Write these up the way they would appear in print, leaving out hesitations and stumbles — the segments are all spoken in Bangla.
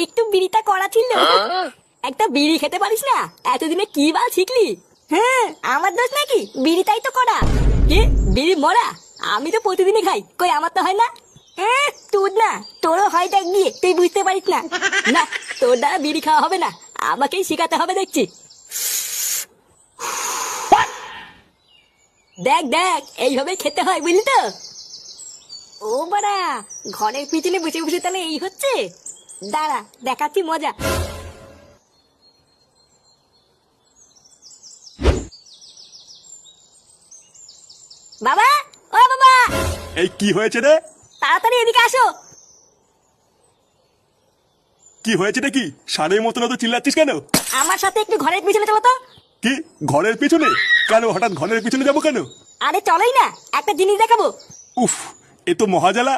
একটু বিড়িটা করা ছিল। একটা বিড়ি খেতে পারিস না? এতদিনে কি বাল শিখলি? হ্যাঁ, আমার দোষ নাকি? বিড়িটাই তো করা। কি বিড়ি মরা? আমি তো প্রতিদিনই খাই, কই আমার তো হয় না। হ্যাঁ, তোর না, তোরও হয় দেখ গিয়ে, তুই বুঝতে পারিস না। না, তোর দ্বারা বিড়ি খাওয়া হবে না, আমাকেই শিখাতে হবে দেখছি। দেখ দেখ, এইভাবে খেতে হয় বুঝলি তো। ও বাড়া, ঘরের পিছনে বসে বসে তাহলে এই হচ্ছে। দাঁড়া, দেখাচ্ছি মজা। বাবা, ও বাবা, এই কি হয়েছে রে? তাড়াতাড়ি এদিকে আসো। কি হয়েছে রে? কি সারের মতন তো চিল্লাচ্ছিস কেন? আমার সাথে একটু ঘরের পিছনে চলো তো। কি ঘরের পিছনে? কেন হঠাৎ ঘরের পিছনে যাবো কেন? আরে চলোই না, একটা জিনিস দেখাবো। উফ, এ তো মহাজালা।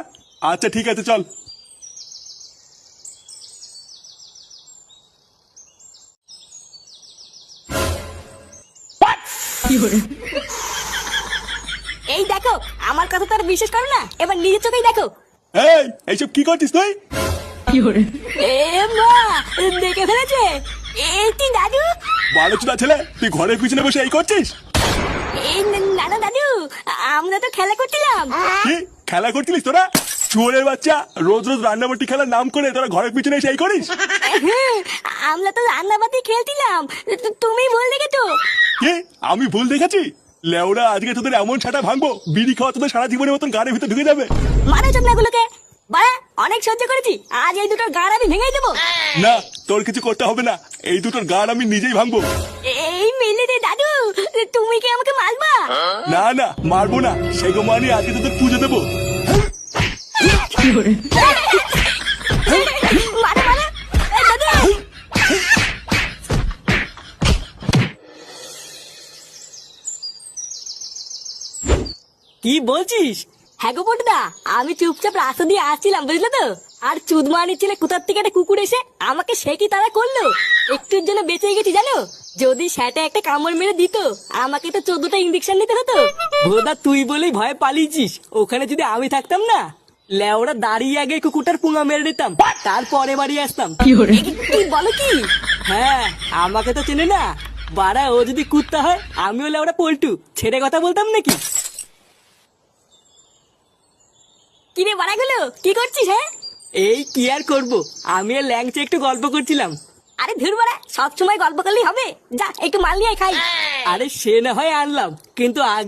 আচ্ছা ঠিক আছে, চল। এই দেখো, আমার কথা তো আর বিশ্বাস করো না, এবার নিজের চোখেই দেখো। এই এইসব কি করছিস তুই? এ মা, দেখে ফেলেছে। এই তুই দাদু? বারো চুদা ছেলে, তুই ঘরের পিছনে বসে এই করছিস? এই না না দাদু, আমরা তো খেলা করছিলাম। কি খেলা করছিলিস তোরা? চুয়োরের বাচ্চা, রোজ রোজ রান্নাবাটি খেলার নাম করে তোরা ঘরের পিছনে এসে এই করিস? হ্যাঁ, আমরা তো রান্নাবাতি খেলছিলাম, তুমি ভুল দেখেছো। কি আমি ভুল দেখেছি? লেওরা, আজকে তোদের এমন ছাটা ভাঙবো, বিড়ি খাওয়া তোদের সারা জীবনের মতন গানের ভিতরে ঢুকে যাবে। মারো চোখনাগুলোকে। বাড়া, অনেক সহ্য করেছি, আজ এই দুটোর গাড় আমি ভেঙে দেবো। না, তোর কিছু করতে হবে না, এই দুটোর গান আমি নিজেই ভাঙবো। এই মিলে দে দাদু, তুমি কি আমাকে মারবা? না না, মারবো না, সেগো মানি আজকে তোদের পুজো দেবো। মারো মারো, এই দাদু। কি বলছিস? হ্যাঁ গো বটদা, আমি চুপচাপ রাস্তা দিয়ে আসছিলাম বুঝলে তো, আর চুদমানির ছেলে কোথার থেকে একটা কুকুর এসে আমাকে সে কি তারা করলো। একটুর জন্য বেঁচে গেছি জানো। যদি সেটা একটা কামড় মেরে দিত, আমাকে তো 14টা ইঞ্জেকশন নিতে হতো। ভোদা, তুই বলেই ভয়ে পালিয়েছিস। ওখানে যদি আমি থাকতাম না, লেওরা দাঁড়িয়ে আগে কুকুরটার পুঙা মেরে দিতাম, তারপরে বাড়ি আসতাম। কি বলো কি? হ্যাঁ, আমাকে তো চেনে না। বাড়া, ও যদি কুত্তা হয়, আমিও লেওরা পল্টু, ছেড়ে কথা বলতাম নাকি? কিরে বাড়াগুলো, কি করছিস? হ্যাঁ, এই কি আর করবো, আমি আর ল্যাংচে একটু গল্প করছিলাম। আরে ধুর বাড়া, সব সময় গল্প করলেই হবে? যা একটু মাল নিয়ে আয় খাই। আরে সে না হয় আনলাম, কিন্তু আগে